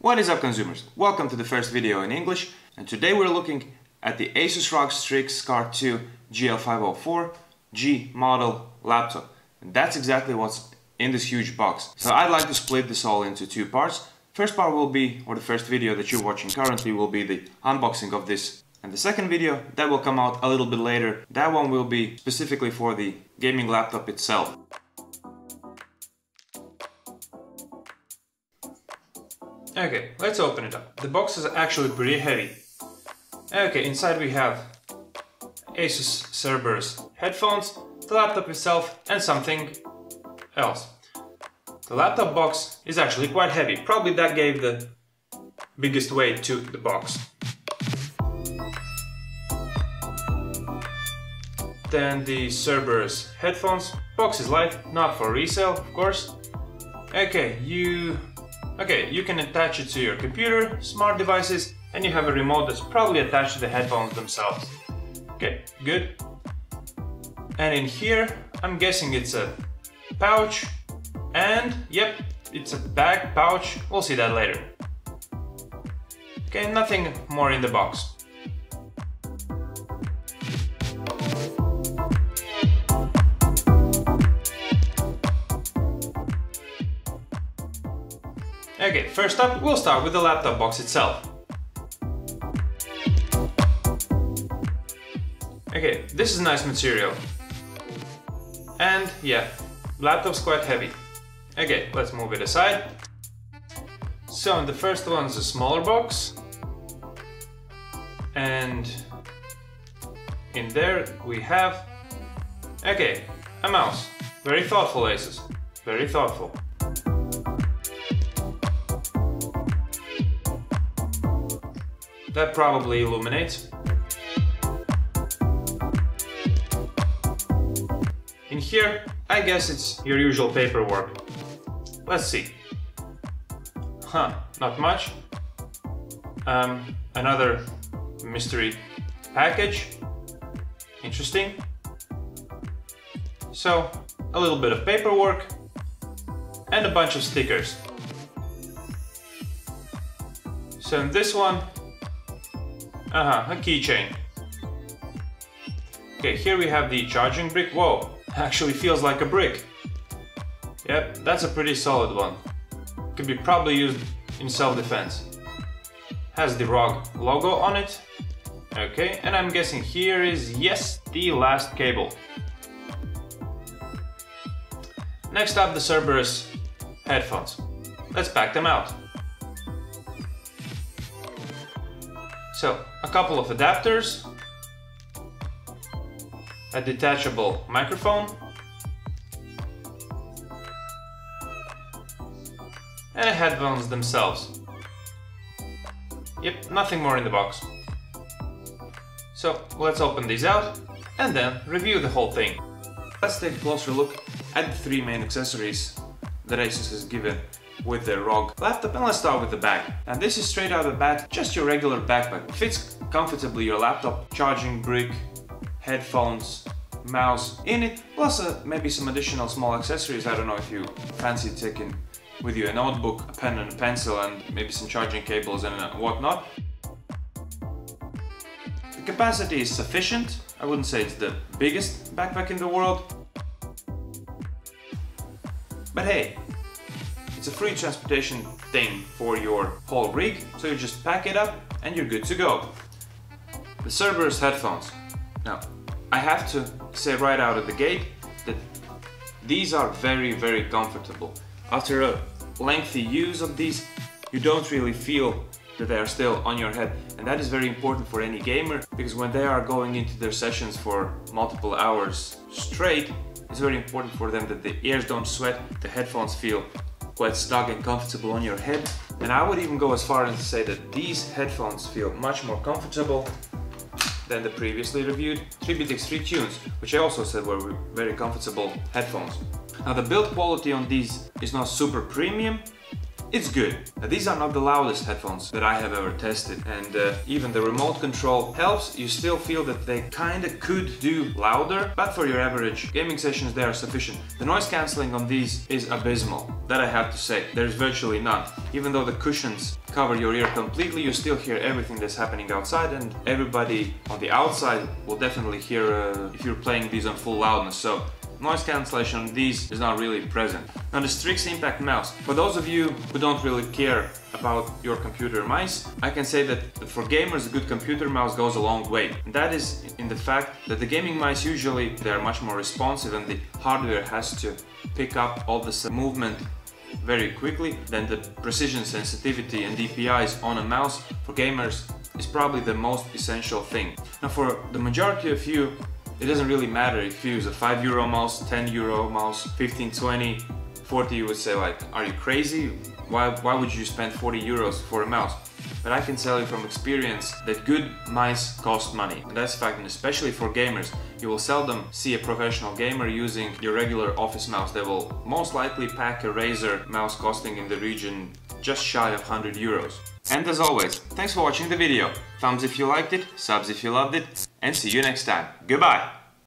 What is up, consumers? Welcome to the first video in English, and today we're looking at the Asus ROG Strix Car 2 GL504 G model laptop. And that's exactly what's in this huge box. So I'd like to split this all into two parts. First part will be, or the first video that you're watching currently will be the unboxing of this. And the second video, that will come out a little bit later. That one will be specifically for the gaming laptop itself. Okay, let's open it up. The box is actually pretty heavy. Okay, inside we have Asus Cerberus headphones, the laptop itself, and something else. The laptop box is actually quite heavy. Probably that gave the biggest weight to the box. Then the Cerberus headphones. Box is light, not for resale, of course. Okay, you can attach it to your computer, smart devices, and you have a remote that's probably attached to the headphones themselves. Okay, good. And in here, I'm guessing it's a pouch, and yep, it's a bag pouch. We'll see that later. Okay, nothing more in the box. Okay, first up, we'll start with the laptop box itself. Okay, this is nice material. And yeah, laptop's quite heavy. Okay, let's move it aside. So the first one's a smaller box. And in there we have, okay, a mouse. Very thoughtful, Asus. Very thoughtful. That probably illuminates. In here, I guess it's your usual paperwork. Let's see. Not much. Another mystery package. Interesting. So, a little bit of paperwork and a bunch of stickers. So in this one, a keychain. Okay, here we have the charging brick. Whoa, actually feels like a brick. Yep, that's a pretty solid one. Could be probably used in self-defense. Has the ROG logo on it. Okay, and I'm guessing here is, yes, the last cable. Next up, the Cerberus headphones. Let's pack them out. So, a couple of adapters, a detachable microphone, and the headphones themselves. Yep, nothing more in the box. So, let's open these out and then review the whole thing. Let's take a closer look at the three main accessories that Asus has given with the ROG laptop, and let's start with the bag. And this is straight out of the bat, just your regular backpack. It fits comfortably your laptop, charging brick, headphones, mouse in it, plus maybe some additional small accessories. I don't know if you fancy taking with you a notebook, a pen and a pencil, and maybe some charging cables and whatnot. The capacity is sufficient. I wouldn't say it's the biggest backpack in the world, but hey, it's a free transportation thing for your whole rig, so you just pack it up and you're good to go. The Cerberus headphones. Now, I have to say right out of the gate that these are very, very comfortable. After a lengthy use of these, you don't really feel that they are still on your head, and that is very important for any gamer, because when they are going into their sessions for multiple hours straight, it's very important for them that the ears don't sweat, the headphones feel quite snug and comfortable on your head. And I would even go as far as to say that these headphones feel much more comfortable than the previously reviewed 3-bit X3 tunes, which I also said were very comfortable headphones. Now, the build quality on these is not super premium. it's good. Now, these are not the loudest headphones that I have ever tested, and even the remote control helps. You still feel that they kinda could do louder, but for your average gaming sessions they are sufficient. The noise cancelling on these is abysmal, that I have to say. There's virtually none. Even though the cushions cover your ear completely, you still hear everything that's happening outside, and everybody on the outside will definitely hear if you're playing these on full loudness. So noise cancellation on these is not really present. Now the Strix Impact mouse. For those of you who don't really care about your computer mice, I can say that for gamers a good computer mouse goes a long way. And that is in the fact that the gaming mice usually they are much more responsive, and the hardware has to pick up all the movement very quickly. Then the precision, sensitivity and DPIs on a mouse for gamers is probably the most essential thing. Now for the majority of you, it doesn't really matter if you use a €5 mouse, €10 mouse, 15, 20, 40, you would say like, are you crazy? Why would you spend €40 for a mouse? But I can tell you from experience that good mice cost money. And that's a fact, and especially for gamers. You will seldom see a professional gamer using your regular office mouse. They will most likely pack a Razer mouse costing in the region just shy of €100. And as always, thanks for watching the video. Thumbs if you liked it, subs if you loved it, and see you next time. Goodbye!